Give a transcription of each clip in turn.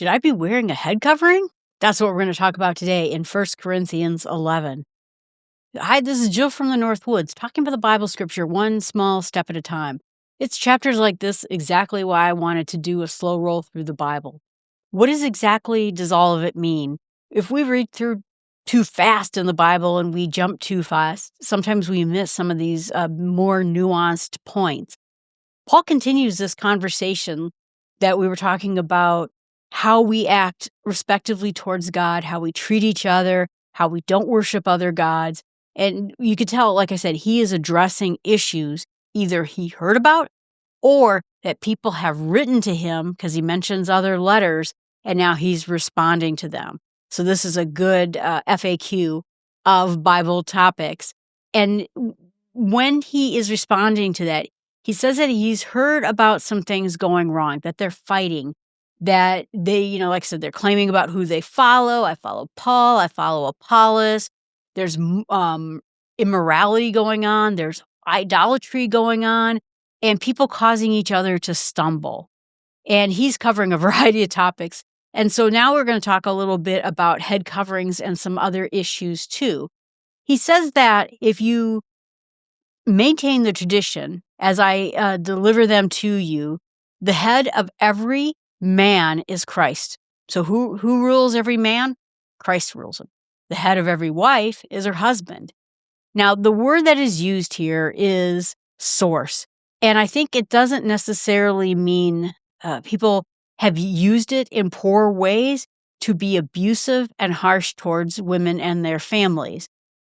Should I be wearing a head covering? That's what we're going to talk about today in 1 Corinthians 11. Hi, this is Jill from the North Woods, talking about the Bible scripture one small step at a time. It's chapters like this exactly why I wanted to do a slow roll through the Bible. What exactly does all of it mean? If we read through too fast in the Bible and we jump too fast, sometimes we miss some of these more nuanced points. Paul continues this conversation that we were talking about, how we act respectively towards God, how we treat each other, how we don't worship other gods. And you could tell, like I said, he is addressing issues either he heard about or that people have written to him because he mentions other letters and now he's responding to them. So this is a good FAQ of Bible topics. And when he is responding to that, he says that he's heard about some things going wrong, that they're fighting, that they, like I said, they're claiming about who they follow. I follow Paul. I follow Apollos. There's immorality going on. There's idolatry going on, and people causing each other to stumble. And he's covering a variety of topics. And so now we're going to talk a little bit about head coverings and some other issues too. He says that if you maintain the tradition as I deliver them to you, the head of every man is Christ. So who rules every man? Christ rules him. The head of every wife is her husband. Now, the word that is used here is source. And I think it doesn't necessarily mean people have used it in poor ways to be abusive and harsh towards women and their families.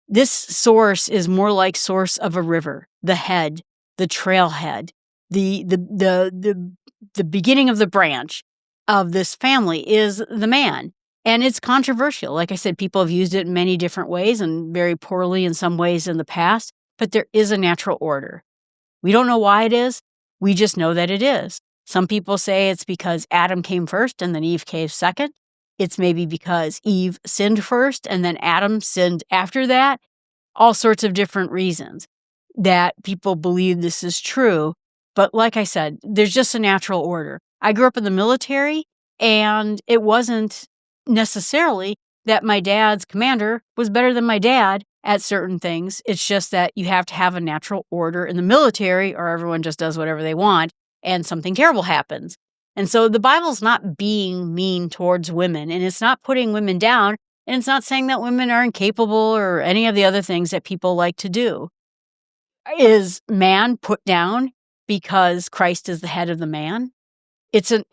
This source is more like source of a river, the head, the trailhead, the beginning of the branch of this family is the man. And it's controversial. Like I said, people have used it in many different ways and very poorly in some ways in the past, but there is a natural order. We don't know why it is. We just know that it is. Some people say it's because Adam came first and then Eve came second. It's maybe because Eve sinned first and then Adam sinned after that. All sorts of different reasons that people believe this is true. But like I said, there's just a natural order. I grew up in the military, and it wasn't necessarily that my dad's commander was better than my dad at certain things. It's just that you have to have a natural order in the military or everyone just does whatever they want and something terrible happens. And so the Bible's not being mean towards women, and it's not putting women down, and it's not saying that women are incapable or any of the other things that people like to do. Is man put down because Christ is the head of the man? It's an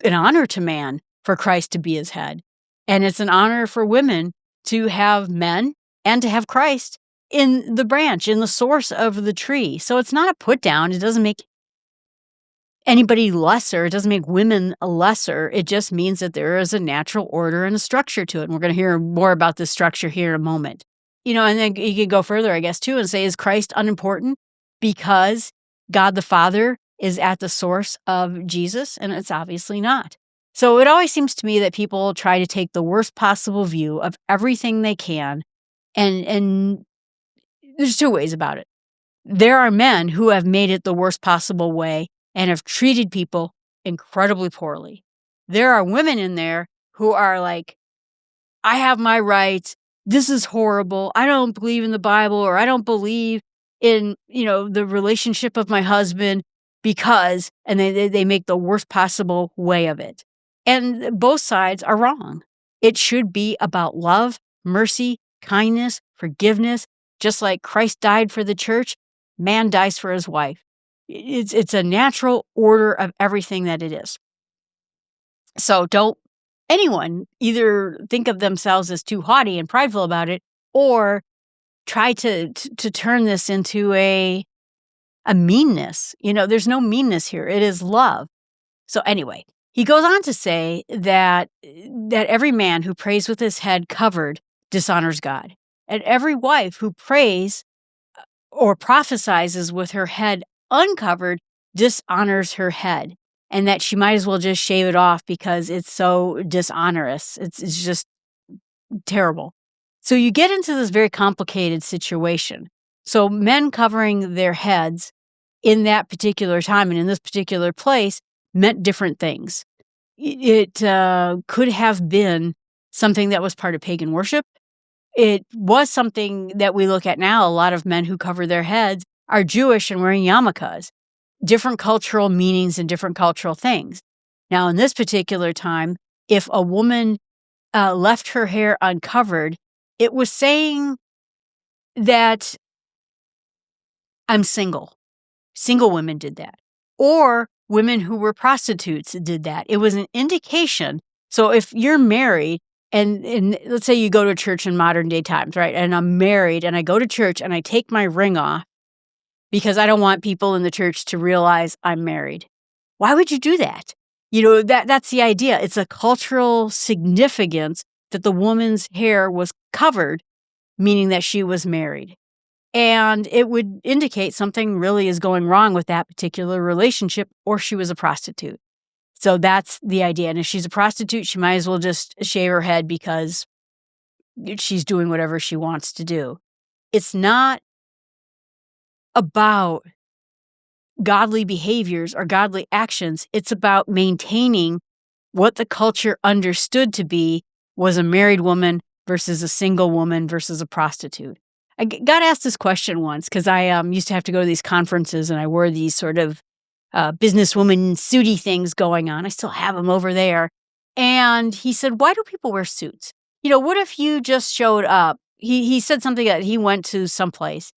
honor to man for Christ to be his head. And it's an honor for women to have men and to have Christ in the branch, in the source of the tree. So it's not a put down. It doesn't make anybody lesser. It doesn't make women lesser. It just means that there is a natural order and a structure to it. And we're going to hear more about this structure here in a moment. And then you could go further, I guess, too, and say, is Christ unimportant because God the Father is at the source of Jesus? And it's obviously not. So it always seems to me that people try to take the worst possible view of everything they can. And there's two ways about it. There are men who have made it the worst possible way and have treated people incredibly poorly. There are women in there who are like, I have my rights. This is horrible. I don't believe in the Bible, or I don't believe in, the relationship of my husband because, and they make the worst possible way of it. And both sides are wrong. It should be about love, mercy, kindness, forgiveness. Just like Christ died for the church, man dies for his wife. It's a natural order of everything that it is. So don't anyone either think of themselves as too haughty and prideful about it, or try to turn this into a meanness. There's no meanness here. It is love. So anyway, he goes on to say that every man who prays with his head covered dishonors God, and every wife who prays or prophesizes with her head uncovered dishonors her head. And that she might as well just shave it off because it's so dishonorous. It's just terrible. So you get into this very complicated situation. So men covering their heads in that particular time and in this particular place meant different things. It could have been something that was part of pagan worship. It was something that we look at now. A lot of men who cover their heads are Jewish and wearing yarmulkes, different cultural meanings and different cultural things. Now, in this particular time, if a woman left her hair uncovered, it was saying that I'm single. Single women did that. Or women who were prostitutes did that. It was an indication. So if you're married, and let's say you go to a church in modern day times, right? And I'm married and I go to church and I take my ring off because I don't want people in the church to realize I'm married. Why would you do that? That's the idea. It's a cultural significance that the woman's hair was covered, meaning that she was married. And it would indicate something really is going wrong with that particular relationship, or she was a prostitute. So that's the idea. And if she's a prostitute, she might as well just shave her head because she's doing whatever she wants to do. It's not about godly behaviors or godly actions. It's about maintaining what the culture understood to be was a married woman versus a single woman versus a prostitute. I got asked this question once because I used to have to go to these conferences and I wore these sort of businesswoman suity things going on. I still have them over there. And he said, why do people wear suits? What if you just showed up? He said something that he went to someplace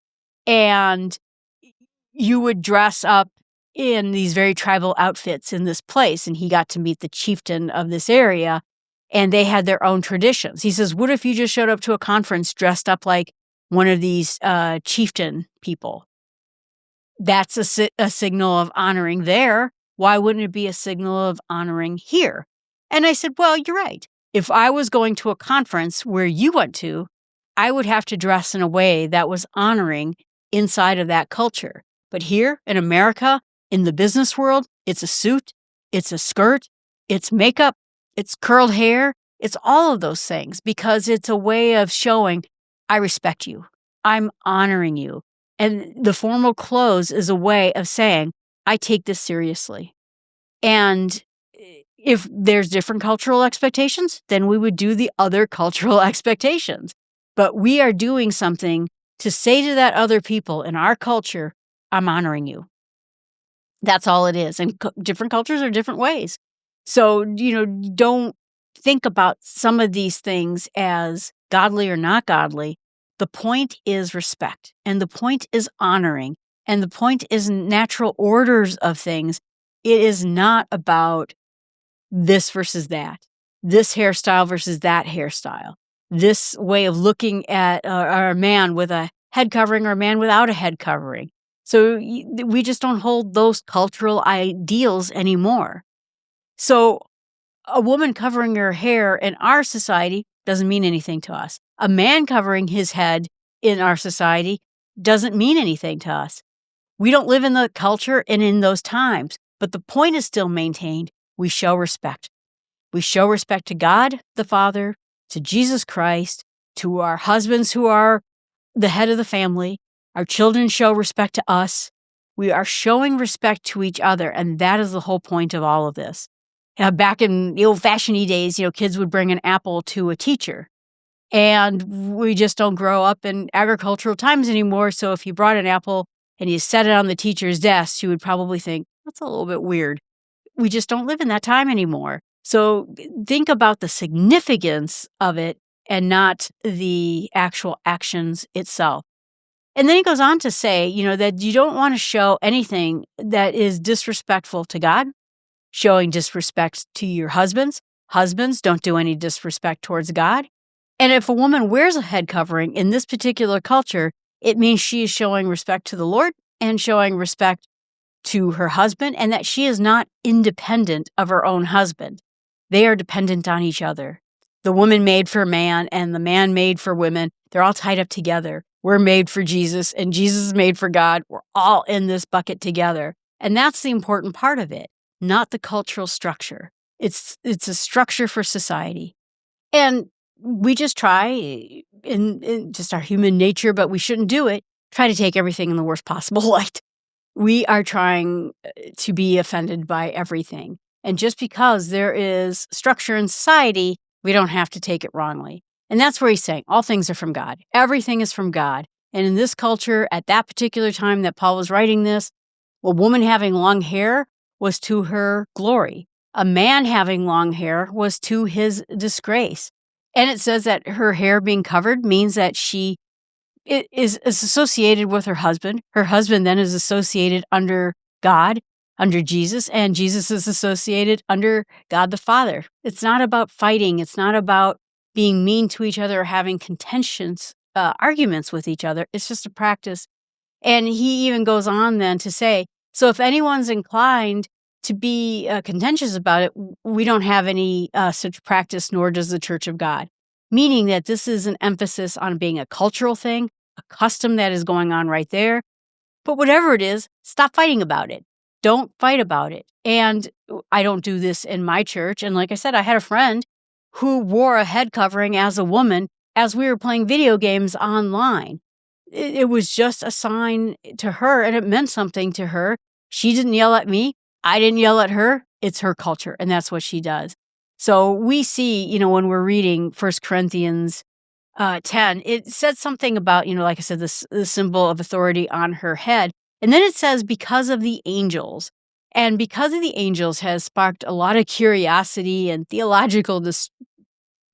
and you would dress up in these very tribal outfits in this place. And he got to meet the chieftain of this area and they had their own traditions. He says, what if you just showed up to a conference dressed up like one of these chieftain people? That's a signal of honoring there. Why wouldn't it be a signal of honoring here? And I said, well, you're right. If I was going to a conference where you went to, I would have to dress in a way that was honoring inside of that culture. But here in America, in the business world, it's a suit, it's a skirt, it's makeup, it's curled hair, it's all of those things because it's a way of showing I respect you. I'm honoring you. And the formal clothes is a way of saying, I take this seriously. And if there's different cultural expectations, then we would do the other cultural expectations. But we are doing something to say to that other people in our culture, I'm honoring you. That's all it is. And different cultures are different ways. So, don't think about some of these things as godly or not godly. The point is respect, and the point is honoring, and the point is natural orders of things. It is not about this versus that, this hairstyle versus that hairstyle, this way of looking at a man with a head covering or a man without a head covering. So we just don't hold those cultural ideals anymore. So a woman covering her hair in our society doesn't mean anything to us. A man covering his head in our society doesn't mean anything to us. We don't live in the culture and in those times, but the point is still maintained. We show respect. We show respect to God, the Father, to Jesus Christ, to our husbands who are the head of the family. Our children show respect to us. We are showing respect to each other, and that is the whole point of all of this. Back in the old-fashioned days, kids would bring an apple to a teacher. And we just don't grow up in agricultural times anymore. So if you brought an apple and you set it on the teacher's desk, she would probably think, that's a little bit weird. We just don't live in that time anymore. So think about the significance of it and not the actual actions itself. And then he goes on to say, that you don't want to show anything that is disrespectful to God, showing disrespect to your husbands. Husbands, don't do any disrespect towards God. And if a woman wears a head covering in this particular culture, it means she is showing respect to the Lord and showing respect to her husband, and that she is not independent of her own husband. They are dependent on each other. The woman made for man and the man made for women, they're all tied up together. We're made for Jesus and Jesus is made for God. We're all in this bucket together. And that's the important part of it, not the cultural structure. It's a structure for society. And we just try, in just our human nature, but we shouldn't do it, try to take everything in the worst possible light. We are trying to be offended by everything. And just because there is structure in society, we don't have to take it wrongly. And that's where he's saying all things are from God. Everything is from God. And in this culture, at that particular time that Paul was writing this, a woman having long hair was to her glory. A man having long hair was to his disgrace. And it says that her hair being covered means that she is associated with her husband. Her husband then is associated under God, under Jesus, and Jesus is associated under God the Father. It's not about fighting. It's not about being mean to each other or having contentious arguments with each other. It's just a practice. And he even goes on then to say, so if anyone's inclined to be contentious about it, we don't have any such practice, nor does the Church of God. Meaning that this is an emphasis on being a cultural thing, a custom that is going on right there. But whatever it is, stop fighting about it. Don't fight about it. And I don't do this in my church. And like I said, I had a friend who wore a head covering as a woman as we were playing video games online. It was just a sign to her, and it meant something to her. She didn't yell at me. I didn't yell at her. It's her culture, and that's what she does. So we see, when we're reading 1 Corinthians 10, it said something about, like I said, the symbol of authority on her head. And then it says, because of the angels. And because of the angels has sparked a lot of curiosity and theological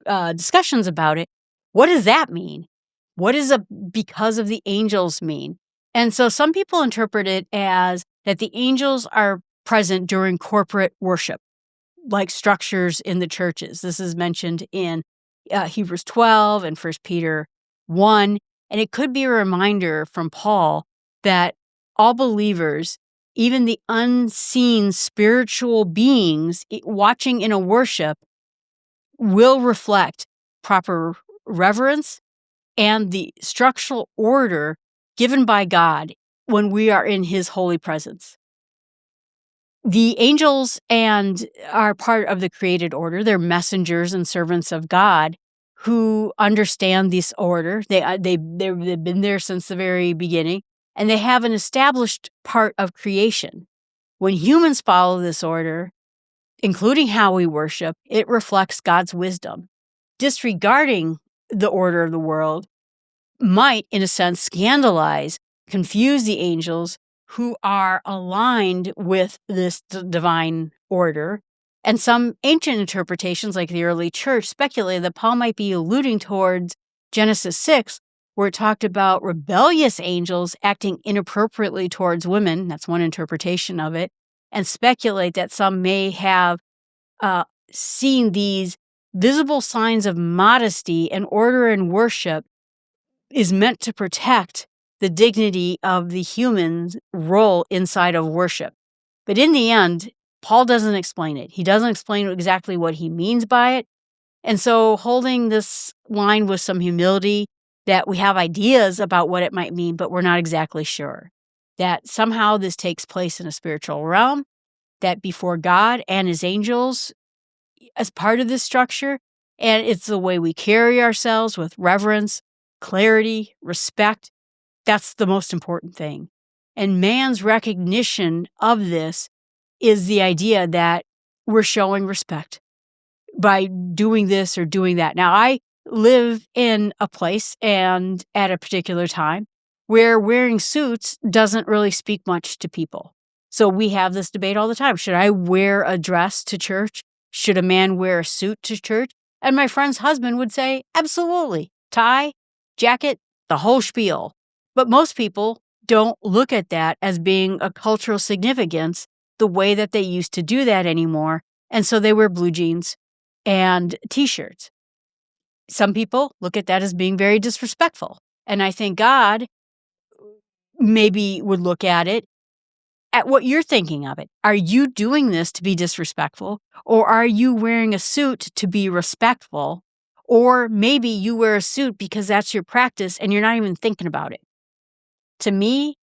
discussions about it. What does that mean? What does because of the angels mean? And so some people interpret it as that the angels are present during corporate worship, like structures in the churches. This is mentioned in Hebrews 12 and 1 Peter 1. And it could be a reminder from Paul that all believers, even the unseen spiritual beings watching in a worship, will reflect proper reverence and the structural order given by God when we are in his holy presence. The angels are part of the created order. They're messengers and servants of God who understand this order. They've been there since the very beginning, and they have an established part of creation. When humans follow this order, including how we worship, it reflects God's wisdom. Disregarding the order of the world might, in a sense, scandalize, confuse the angels who are aligned with this divine order. And some ancient interpretations, like the early church, speculated that Paul might be alluding towards Genesis 6, where it talked about rebellious angels acting inappropriately towards women. That's one interpretation of it. And speculate that some may have seen these visible signs of modesty and order in worship is meant to protect the dignity of the human's role inside of worship. But in the end, Paul doesn't explain it. He doesn't explain exactly what he means by it. And so holding this line with some humility, that we have ideas about what it might mean, but we're not exactly sure. That somehow this takes place in a spiritual realm, that before God and his angels as part of this structure, and it's the way we carry ourselves with reverence, clarity, respect. That's the most important thing. And man's recognition of this is the idea that we're showing respect by doing this or doing that. Now, I live in a place and at a particular time where wearing suits doesn't really speak much to people. So we have this debate all the time. Should I wear a dress to church? Should a man wear a suit to church? And my friend's husband would say, absolutely. Tie, jacket, the whole spiel. But most people don't look at that as being a cultural significance the way that they used to do that anymore. And so they wear blue jeans and t-shirts. Some people look at that as being very disrespectful. And I think God maybe would look at it at what you're thinking of it. Are you doing this to be disrespectful? Or are you wearing a suit to be respectful? Or maybe you wear a suit because that's your practice and you're not even thinking about it. To me,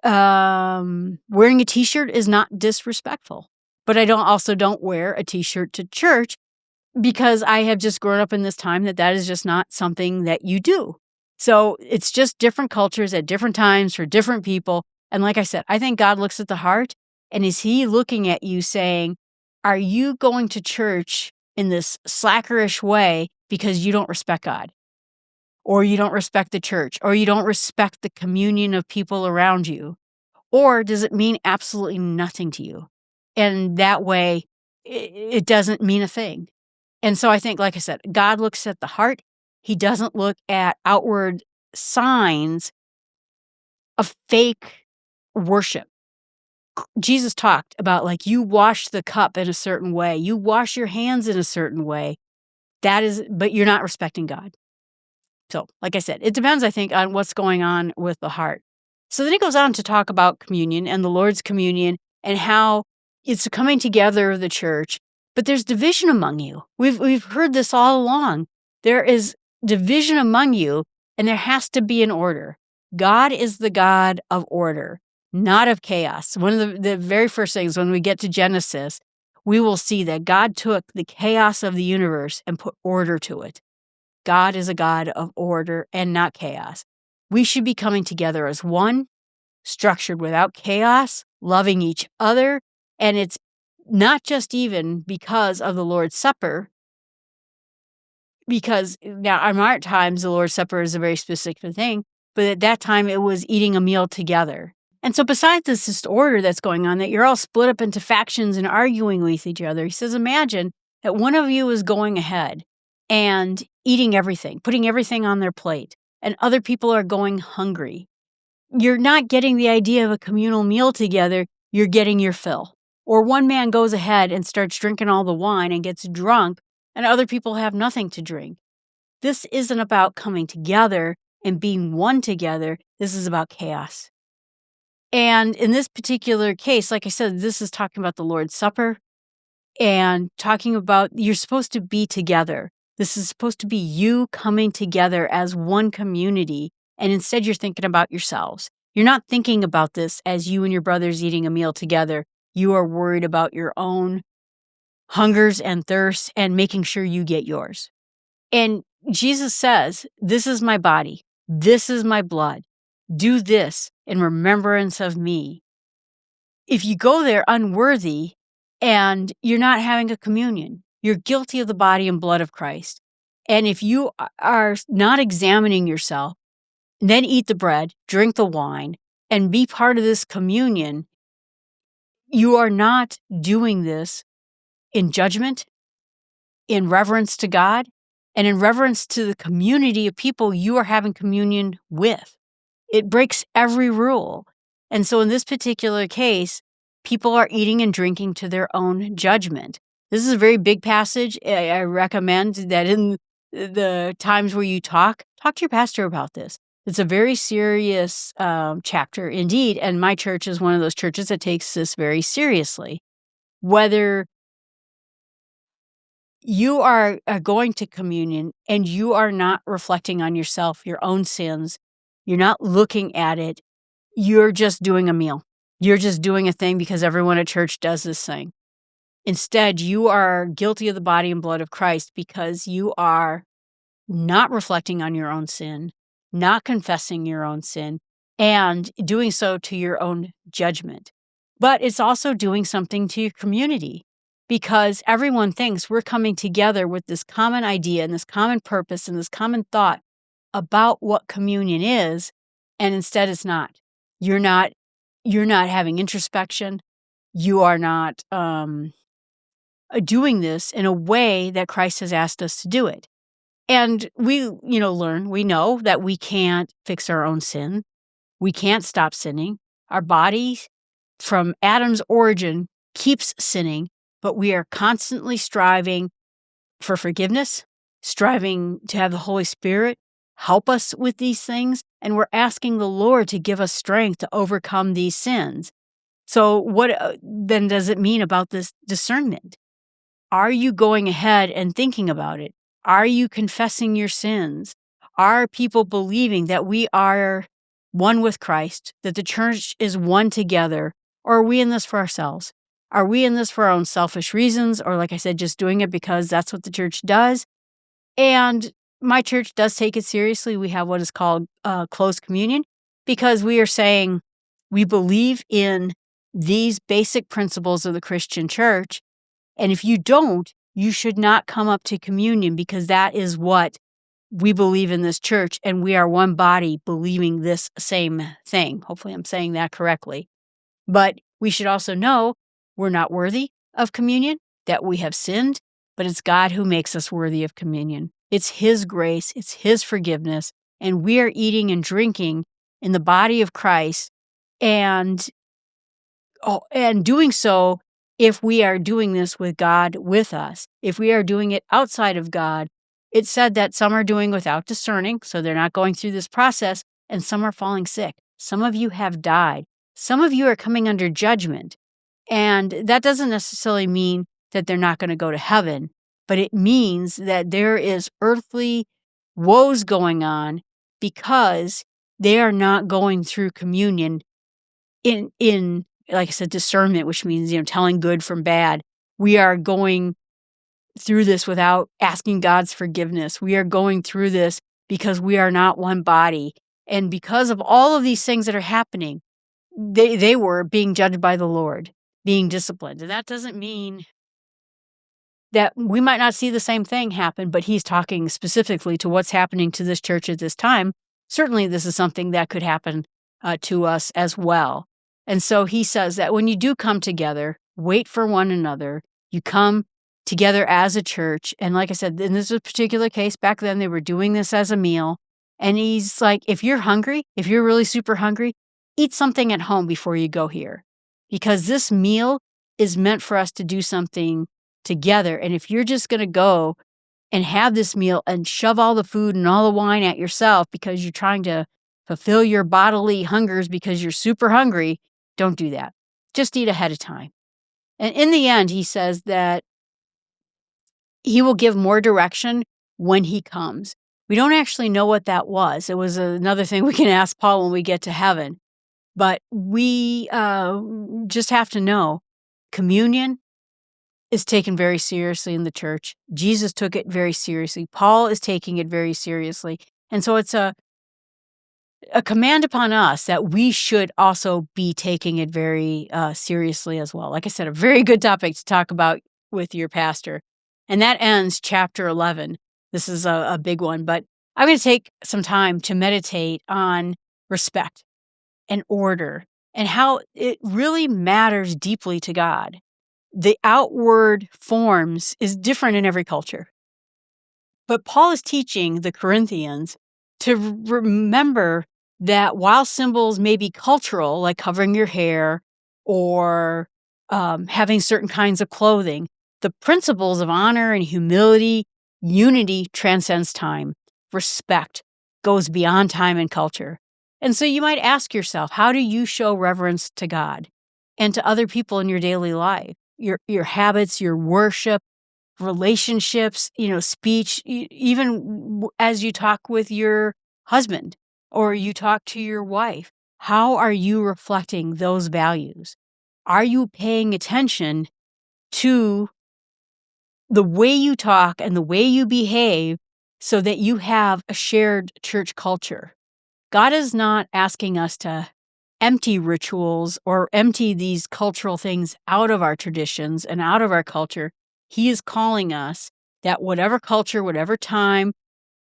wearing a t-shirt is not disrespectful. But I don't wear a t-shirt to church because I have just grown up in this time that is just not something that you do. So it's just different cultures at different times for different people. And like I said, I think God looks at the heart, and is he looking at you saying, Are you going to church in this slackerish way because you don't respect God, or you don't respect the church, or you don't respect the communion of people around you? Or does it mean absolutely nothing to you? And that way, it doesn't mean a thing. And so I think, like I said, God looks at the heart. He doesn't look at outward signs of fake worship. Jesus talked about, like, you wash the cup in a certain way, you wash your hands in a certain way. But you're not respecting God. So, like I said, it depends, I think, on what's going on with the heart. So then he goes on to talk about communion and the Lord's communion and how it's coming together of the church, but there's division among you. We've heard this all along. There is division among you, and there has to be an order. God is the God of order, not of chaos. One of the very first things when we get to Genesis, we will see that God took the chaos of the universe and put order to it. God is a God of order and not chaos. We should be coming together as one, structured without chaos, loving each other. And it's not just even because of the Lord's Supper, because now in our times, the Lord's Supper is a very specific thing, but at that time it was eating a meal together. And so besides this order that's going on, that you're all split up into factions and arguing with each other, he says, imagine that one of you is going ahead and eating everything, putting everything on their plate, and other people are going hungry. You're not getting the idea of a communal meal together, you're getting your fill. Or one man goes ahead and starts drinking all the wine and gets drunk, and other people have nothing to drink. This isn't about coming together and being one together. This is about chaos. And in this particular case, like I said, this is talking about the Lord's Supper and talking about you're supposed to be together. This is supposed to be you coming together as one community, and instead you're thinking about yourselves. You're not thinking about this as you and your brothers eating a meal together. You are worried about your own hungers and thirsts and making sure you get yours. And Jesus says, this is my body. This is my blood. Do this in remembrance of me. If you go there unworthy and you're not having a communion, you're guilty of the body and blood of Christ. And if you are not examining yourself, then eat the bread, drink the wine, and be part of this communion, you are not doing this in judgment, in reverence to God, and in reverence to the community of people you are having communion with. It breaks every rule. And so in this particular case, people are eating and drinking to their own judgment. This is a very big passage. I recommend that in the times where you talk to your pastor about this. It's a very serious chapter indeed, and my church is one of those churches that takes this very seriously. Whether you are going to communion and you are not reflecting on yourself, your own sins, you're not looking at it, you're just doing a meal. You're just doing a thing because everyone at church does this thing. Instead, you are guilty of the body and blood of Christ because you are not reflecting on your own sin, not confessing your own sin, and doing so to your own judgment. But it's also doing something to your community because everyone thinks we're coming together with this common idea and this common purpose and this common thought about what communion is, and instead it's not. You're not having introspection. You are not doing this in a way that Christ has asked us to do it. And we know that we can't fix our own sin. We can't stop sinning. Our body, from Adam's origin, keeps sinning, but we are constantly striving for forgiveness, striving to have the Holy Spirit help us with these things, and we're asking the Lord to give us strength to overcome these sins. So what then does it mean about this discernment? Are you going ahead and thinking about it? Are you confessing your sins? Are people believing that we are one with Christ, that the church is one together, or are we in this for ourselves? Are we in this for our own selfish reasons, or like I said, just doing it because that's what the church does? And my church does take it seriously. We have what is called closed communion because we are saying we believe in these basic principles of the Christian church, And if you don't, you should not come up to communion, because that is what we believe in this church, and we are one body believing this same thing. Hopefully I'm saying that correctly. But we should also know we're not worthy of communion, that we have sinned, but it's God who makes us worthy of communion. It's His grace, it's His forgiveness, and we are eating and drinking in the body of Christ, and doing so, if we are doing this with God with us. If we are doing it outside of God, it's said that some are doing without discerning, so they're not going through this process, and some are falling sick. Some of you have died. Some of you are coming under judgment. And that doesn't necessarily mean that they're not going to go to heaven, but it means that there is earthly woes going on because they are not going through communion in like I said, discernment, which means, telling good from bad. We are going through this without asking God's forgiveness. We are going through this because we are not one body. And because of all of these things that are happening, they were being judged by the Lord, being disciplined. And that doesn't mean that we might not see the same thing happen, but he's talking specifically to what's happening to this church at this time. Certainly, this is something that could happen to us as well. And so he says that when you do come together, wait for one another. You come together as a church. And like I said, in this particular case, back then they were doing this as a meal. And he's like, if you're hungry, if you're really super hungry, eat something at home before you go here. Because this meal is meant for us to do something together. And if you're just going to go and have this meal and shove all the food and all the wine at yourself because you're trying to fulfill your bodily hungers because you're super hungry, don't do that. Just eat ahead of time. And in the end, he says that he will give more direction when he comes. We don't actually know what that was. It was another thing we can ask Paul when we get to heaven. But we just have to know communion is taken very seriously in the church. Jesus took it very seriously. Paul is taking it very seriously. And so it's a command upon us that we should also be taking it very seriously as well. Like I said, a very good topic to talk about with your pastor. And that ends chapter 11. This is a big one, but I'm going to take some time to meditate on respect and order and how it really matters deeply to God. The outward forms is different in every culture. But Paul is teaching the Corinthians to remember that while symbols may be cultural, like covering your hair or having certain kinds of clothing, the principles of honor and humility, unity transcends time. Respect goes beyond time and culture. And so you might ask yourself, how do you show reverence to God and to other people in your daily life? Your habits, your worship, relationships, speech, even as you talk with your husband or you talk to your wife, how are you reflecting those values? Are you paying attention to the way you talk and the way you behave so that you have a shared church culture? God is not asking us to empty rituals or empty these cultural things out of our traditions and out of our culture. He is calling us that whatever culture, whatever time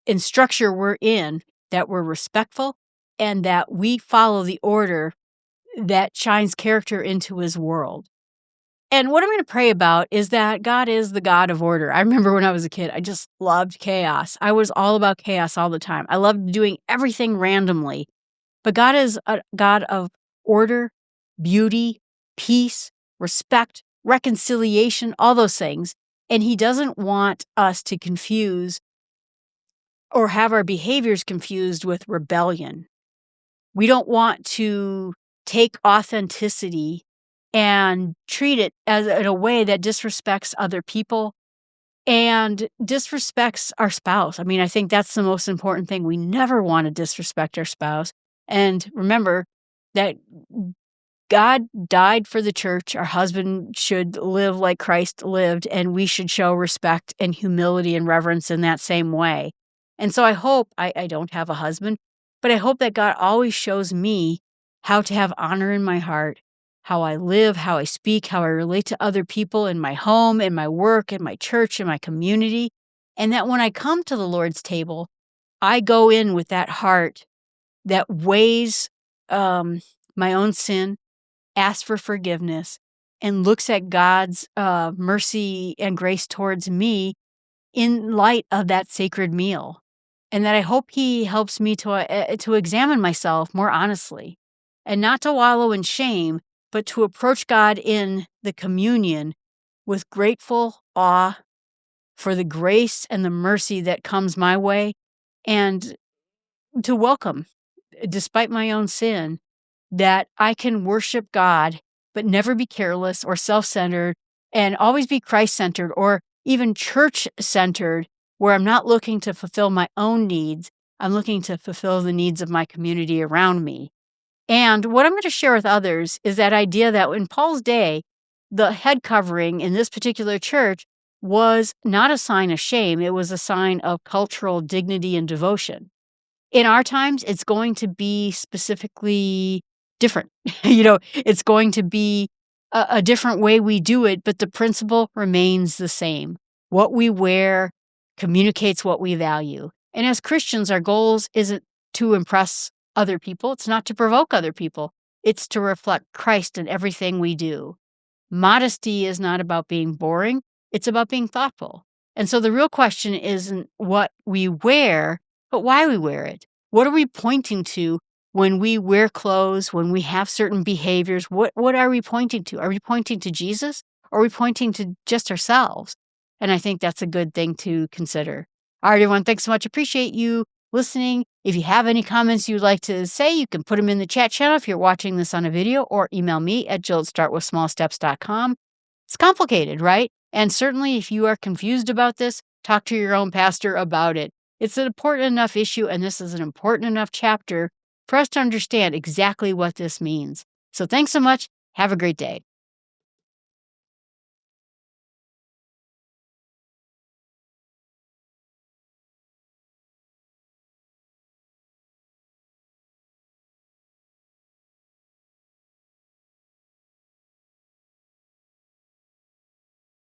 and structure we're in, that we're respectful and that we follow the order that shines character into his world. And what I'm going to pray about is that God is the God of order. I remember when I was a kid, I just loved chaos. I was all about chaos all the time. I loved doing everything randomly. But God is a God of order, beauty, peace, respect, reconciliation, all those things. And he doesn't want us to confuse or have our behaviors confused with rebellion. We don't want to take authenticity and treat it as in a way that disrespects other people and disrespects our spouse. I mean, I think that's the most important thing. We never want to disrespect our spouse. And remember that God died for the church. Our husband should live like Christ lived, and we should show respect and humility and reverence in that same way. And so I hope, I don't have a husband, but I hope that God always shows me how to have honor in my heart, how I live, how I speak, how I relate to other people in my home, in my work, in my church, in my community. And that when I come to the Lord's table, I go in with that heart that weighs my own sin, asks for forgiveness, and looks at God's mercy and grace towards me in light of that sacred meal. And that I hope He helps me to examine myself more honestly and not to wallow in shame, but to approach God in the communion with grateful awe for the grace and the mercy that comes my way, and to welcome, despite my own sin, that I can worship God, but never be careless or self-centered, and always be Christ-centered or even church-centered, where I'm not looking to fulfill my own needs. I'm looking to fulfill the needs of my community around me. And what I'm going to share with others is that idea that in Paul's day, the head covering in this particular church was not a sign of shame. It was a sign of cultural dignity and devotion. In our times, it's going to be specifically different. It's going to be a different way we do it, but the principle remains the same. What we wear communicates what we value. And as Christians, our goals isn't to impress other people. It's not to provoke other people. It's to reflect Christ in everything we do. Modesty is not about being boring. It's about being thoughtful. And so the real question isn't what we wear, but why we wear it. What are we pointing to when we wear clothes, when we have certain behaviors? What are we pointing to? Are we pointing to Jesus, or are we pointing to just ourselves? And I think that's a good thing to consider. All right, everyone, thanks so much. Appreciate you listening. If you have any comments you'd like to say, you can put them in the chat channel if you're watching this on a video, or email me at jill@startwithsmallsteps.com. It's complicated, right? And certainly if you are confused about this, talk to your own pastor about it. It's an important enough issue, and this is an important enough chapter for us to understand exactly what this means. So thanks so much. Have a great day.